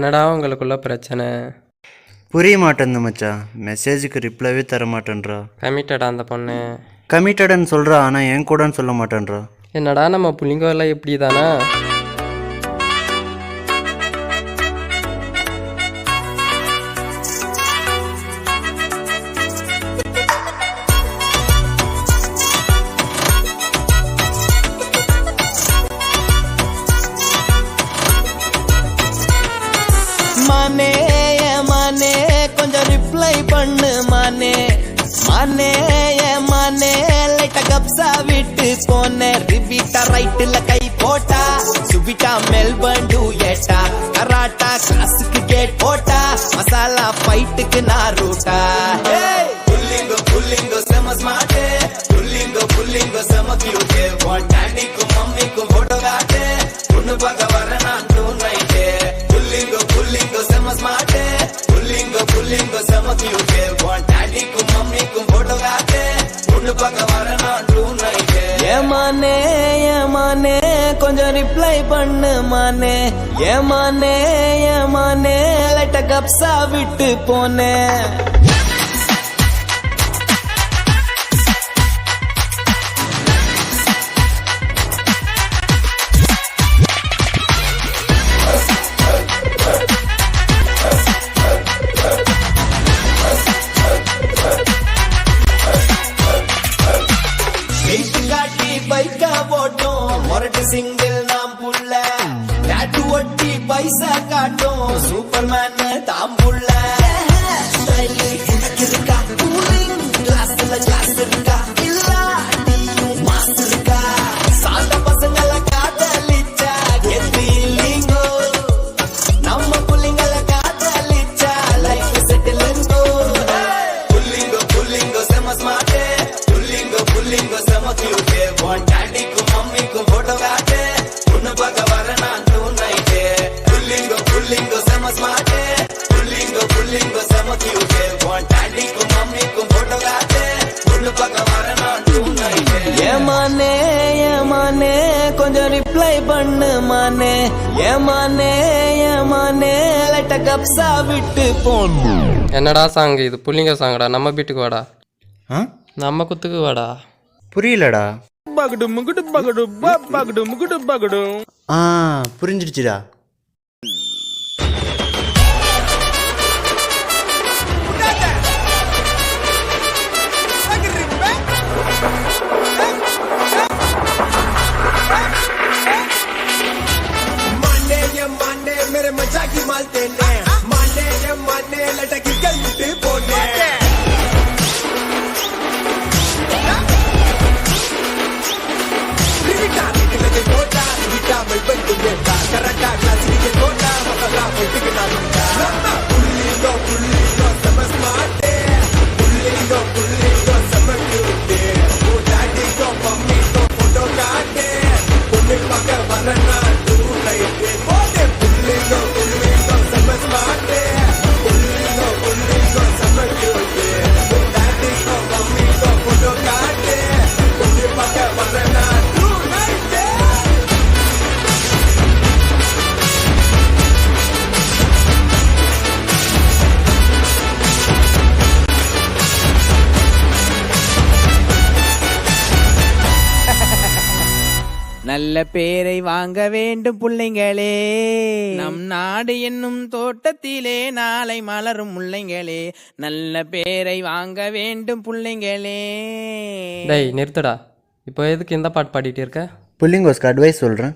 என்னடா உங்களுக்குள்ள பிரச்சனை? புரிய மாட்டேன் மச்சான். மெசேஜுக்கு ரிப்ளைவே தர மாட்டேன்றா. கமிட்டடா அந்த பொண்ணு. கமிட்டடுன்னு சொல்கிறா, ஆனால் என் கூடன்னு சொல்ல மாட்டேன்றா. என்னடா நம்ம புள்ளிங்கெல்லாம் இப்படி தானா? மானே மானே கொஞ்சம் ரிப்ளை பண்ணு மானே. மானே மானே லைட்டா கப்ஸா விட்டு போனே. ரிப்பீட்டா ரைட்டுல கை போட்டா, சுபிட்டா மெல்பர்ன் டூயட்டா, கராட்டா கிளாஸுக்கு கேட் போட்டா, மசாலா ஃபைட்டுக்கு நான் ரூட்டா. புல்லிங்கோ புல்லிங்கோ செம ஸ்மார்ட், புல்லிங்கோ புல்லிங்கோ செம கியூட். உன் டாடிக்கும் மம்மிக்கும் போட்டோ காட்டு, பொண்ணு பார்க்க வர நான் டூ நைட்டு. புல்லிங்கோ புல்லிங்கோ செம ஸ்மார்ட், புல்லிங்கோ புல்லிங்கோ செம கியூட். உன் டாடிக்கும் மம்மிக்கும் போட்டோ காட்டு, பொண்ணு பார்க்க வர நான் டூ நைட்டு. ஏமானே ஏமானே கொஞ்சம் ரிப்ளை பண்ணு மானே. ஏமானே ஏமானே லைட்டா கப்ஸா விட்டு போனே. பைக்கா போட்டோம் மொரட்டு சிங்கிள் நாம் புள்ள, டாட்டு ஒட்டி பைசா காட்டும் சூப்பர் மேன் தாம்புள்ள. எனக்கு இருக்கா கிளாஸ்ல கிளாஸ் இருக்கா, இல்லாட்டியும் மாஸ் இருக்கா. சாந்த பசங்கள காதலிச்சா கெத்து இல்லீங்கோ, நம்ம புள்ளிங்கள காதலிச்சா லைஃப் செட்டில் இருந்தோ. புல்லிங்கோ புல்லிங்கோ செம ஸ்மார்ட், புல்லிங்கோ புல்லிங்கோ செம கியூட். உன் டாடிக்கும் மம்மிக்கும் போட்டோ காட்டு, பொண்ணு பார்க்க வர நான் டூ நைட்டு. புல்லிங்கோ புல்லிங்கோ செம ஸ்மார்ட், புல்லிங்கோ புல்லிங்கோ செம கியூட். உன் டாடிக்கும் மம்மிக்கும் போட்டோ காட்டு, பொண்ணு பார்க்க வர நான் டூ நைட்டு. ஏமானே ஏமானே கொஞ்சம் ரிப்ளை பண்ணு மானே. ஏமானே ஏமானே லைட்டா கப்ஸா விட்டு போன்னு. என்னடா சாங் இது? புள்ளிங்க சாங்கடா. நம்ம வீட்டுக்கு வாடா, ஆ நம்ம குத்துக்கு வாடா. புரியலடா. பகடு முகுடு பகடு பகடு முகுடு பகடு. புரிஞ்சிடுச்சுடா. माने मेरे मजा की मालते ने, माने ये माने लटकी गलती बोने. रिविटा लगे कोटा, रिविटा मैं बन गया था, कराटा क्लास के कोटा, मसाला फट के ना लूटा. पुल्लिंगो समझ मारते, पुल्लिंगो समझ क्यूटे. वो डैडी को मम्मी को फोटो काटे, उन्हें पकड़ वरना तू नहीं दे. पुल्लिंगो समझ मारते, पुल्लिंगो समझ क्यूटे. वो डैडी को मम्मी को फोटो काटे, उन्हें पकड़ वरना तू नहीं दे. நல்ல பேரை வாங்க வேண்டும் புள்ளைங்களே, நம் நாடு என்னும் தோட்டத்திலே நாளை மலரும் முள்ளைங்களே. நல்ல பேரை வாங்க வேண்டும் புள்ளைங்களே. டேய் நிறுத்துடா. இப்போ எதுக்கு இந்த பாட்டு பாடிட்டு இருக்க? புல்லிங்கோஸ்க்கு அட்வைஸ் சொல்கிறேன்.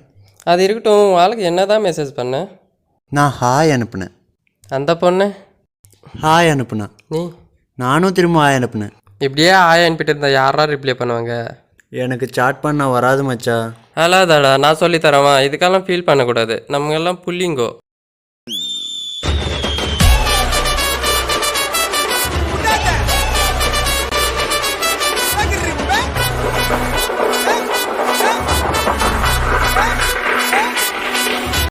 அது இருக்கட்டும். ஆளுக்கு என்னதான் மெசேஜ் பண்ண? நான் ஹாய் அனுப்புனேன். அந்த பொண்ணு ஹாய் அனுப்புனேன். நீ நானும் திரும்ப ஹாய் அனுப்புனேன். இப்படியே ஆய அனுப்பிட்டு இருந்தா யாரா ரிப்ளை பண்ணுவாங்க? எனக்கு சாட் பண்ண வராது மச்சா. அல்லாதாடா, நான் சொல்லி தரேன். இதுக்கெல்லாம் ஃபீல் பண்ணக்கூடாது. நம்ம எல்லாம் புள்ளிங்கோ.